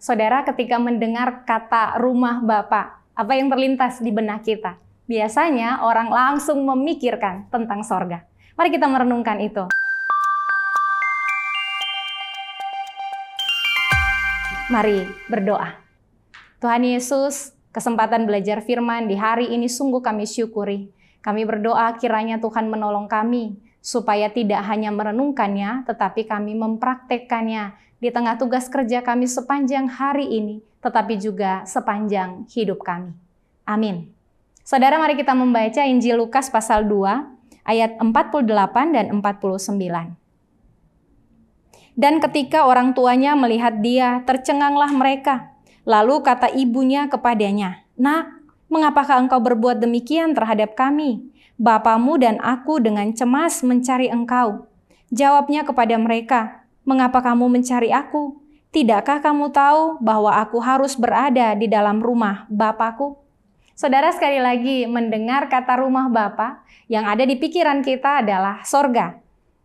Saudara, ketika mendengar kata rumah Bapa, apa yang terlintas di benak kita? Biasanya orang langsung memikirkan tentang sorga. Mari kita merenungkan itu. Mari berdoa. Tuhan Yesus, kesempatan belajar firman di hari ini sungguh kami syukuri. Kami berdoa kiranya Tuhan menolong kami, supaya tidak hanya merenungkannya, tetapi kami mempraktekkannya di tengah tugas kerja kami sepanjang hari ini, tetapi juga sepanjang hidup kami. Amin. Saudara, mari kita membaca Injil Lukas pasal 2, ayat 48 dan 49. Dan ketika orang tuanya melihat dia, tercenganglah mereka. Lalu kata ibunya kepadanya, "Nak, mengapakah engkau berbuat demikian terhadap kami? Bapamu dan aku dengan cemas mencari engkau." Jawabnya kepada mereka, "Mengapa kamu mencari aku? Tidakkah kamu tahu bahwa aku harus berada di dalam rumah Bapakku?" Saudara, sekali lagi mendengar kata rumah Bapa, yang ada di pikiran kita adalah sorga.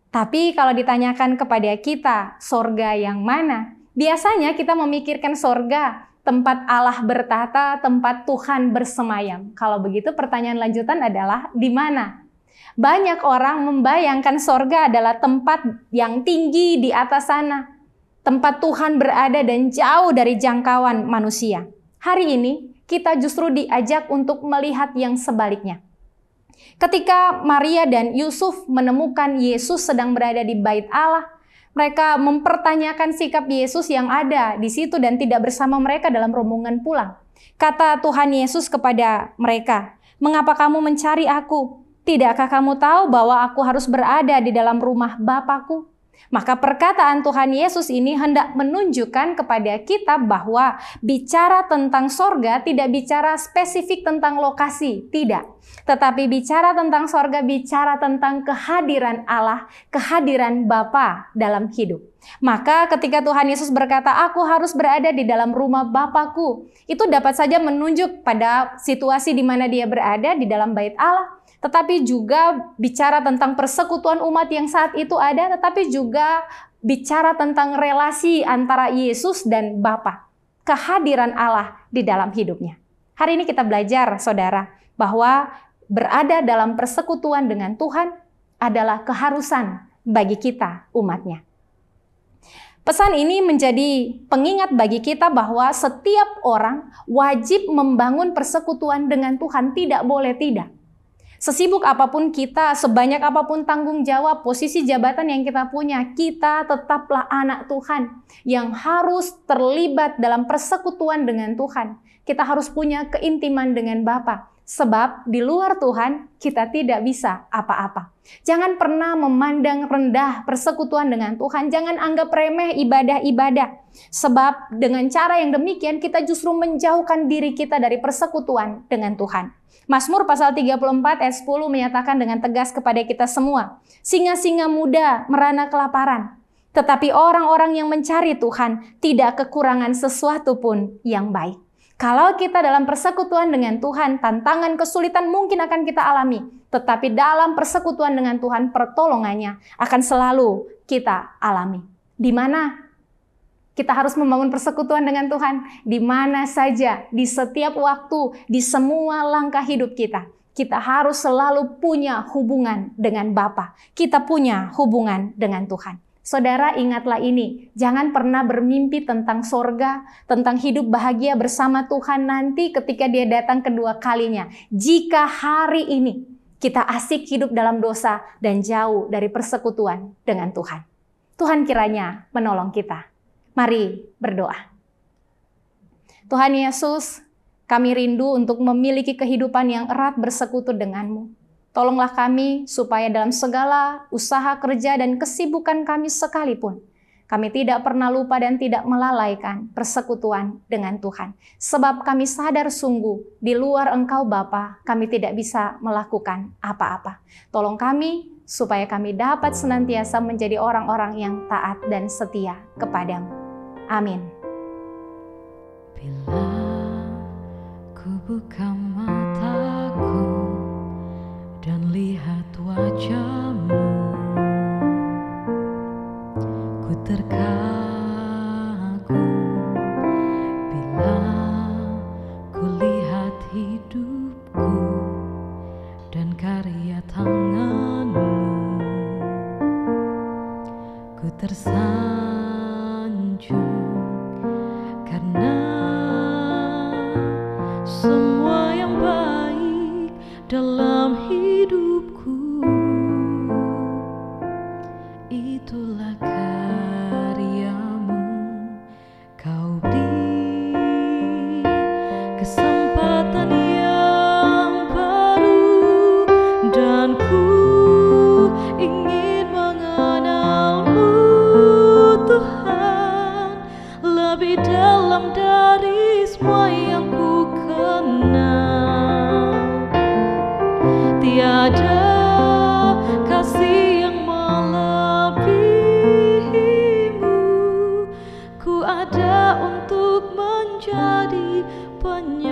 Tapi kalau ditanyakan kepada kita, sorga yang mana? Biasanya kita memikirkan sorga, tempat Allah bertata, tempat Tuhan bersemayam. Kalau begitu pertanyaan lanjutan adalah di mana? Banyak orang membayangkan sorga adalah tempat yang tinggi di atas sana. Tempat Tuhan berada dan jauh dari jangkauan manusia. Hari ini kita justru diajak untuk melihat yang sebaliknya. Ketika Maria dan Yusuf menemukan Yesus sedang berada di bait Allah, mereka mempertanyakan sikap Yesus yang ada di situ dan tidak bersama mereka dalam rombongan pulang. Kata Tuhan Yesus kepada mereka, "Mengapa kamu mencari aku? Tidakkah kamu tahu bahwa aku harus berada di dalam rumah Bapakku?" Maka perkataan Tuhan Yesus ini hendak menunjukkan kepada kita bahwa bicara tentang sorga tidak bicara spesifik tentang lokasi, tidak. Tetapi bicara tentang sorga, bicara tentang kehadiran Allah, kehadiran Bapa dalam hidup. Maka ketika Tuhan Yesus berkata, "Aku harus berada di dalam rumah Bapakku," itu dapat saja menunjuk pada situasi di mana dia berada di dalam bait Allah. Tetapi juga bicara tentang persekutuan umat yang saat itu ada, tetapi juga bicara tentang relasi antara Yesus dan Bapa, kehadiran Allah di dalam hidupnya. Hari ini kita belajar, saudara, bahwa berada dalam persekutuan dengan Tuhan adalah keharusan bagi kita, umatnya. Pesan ini menjadi pengingat bagi kita bahwa setiap orang wajib membangun persekutuan dengan Tuhan, tidak boleh tidak. Sesibuk apapun kita, sebanyak apapun tanggung jawab, posisi jabatan yang kita punya, kita tetaplah anak Tuhan yang harus terlibat dalam persekutuan dengan Tuhan. Kita harus punya keintiman dengan Bapa. Sebab di luar Tuhan kita tidak bisa apa-apa. Jangan pernah memandang rendah persekutuan dengan Tuhan. Jangan anggap remeh ibadah-ibadah. Sebab dengan cara yang demikian kita justru menjauhkan diri kita dari persekutuan dengan Tuhan. Mazmur pasal 34 ayat 10 menyatakan dengan tegas kepada kita semua, "Singa-singa muda merana kelaparan, tetapi orang-orang yang mencari Tuhan tidak kekurangan sesuatu pun yang baik." Kalau kita dalam persekutuan dengan Tuhan, tantangan kesulitan mungkin akan kita alami. Tetapi dalam persekutuan dengan Tuhan, pertolongannya akan selalu kita alami. Di mana kita harus membangun persekutuan dengan Tuhan? Di mana saja, di setiap waktu, di semua langkah hidup kita. Kita harus selalu punya hubungan dengan Bapa. Kita punya hubungan dengan Tuhan. Saudara, ingatlah ini, jangan pernah bermimpi tentang sorga, tentang hidup bahagia bersama Tuhan nanti ketika Dia datang kedua kalinya. Jika hari ini kita asik hidup dalam dosa dan jauh dari persekutuan dengan Tuhan. Tuhan kiranya menolong kita. Mari berdoa. Tuhan Yesus, kami rindu untuk memiliki kehidupan yang erat bersekutu denganmu. Tolonglah kami supaya dalam segala usaha kerja dan kesibukan kami sekalipun, kami tidak pernah lupa dan tidak melalaikan persekutuan dengan Tuhan. Sebab kami sadar sungguh di luar Engkau Bapa, kami tidak bisa melakukan apa-apa. Tolong kami supaya kami dapat senantiasa menjadi orang-orang yang taat dan setia kepadamu. Amin. Bila ku buka mataku dan lihat wajah-Mu, ku terkagum dalam dari semua yang ku kenal. Tiada kasih yang melebihimu. Ku ada untuk menjadi penyertaan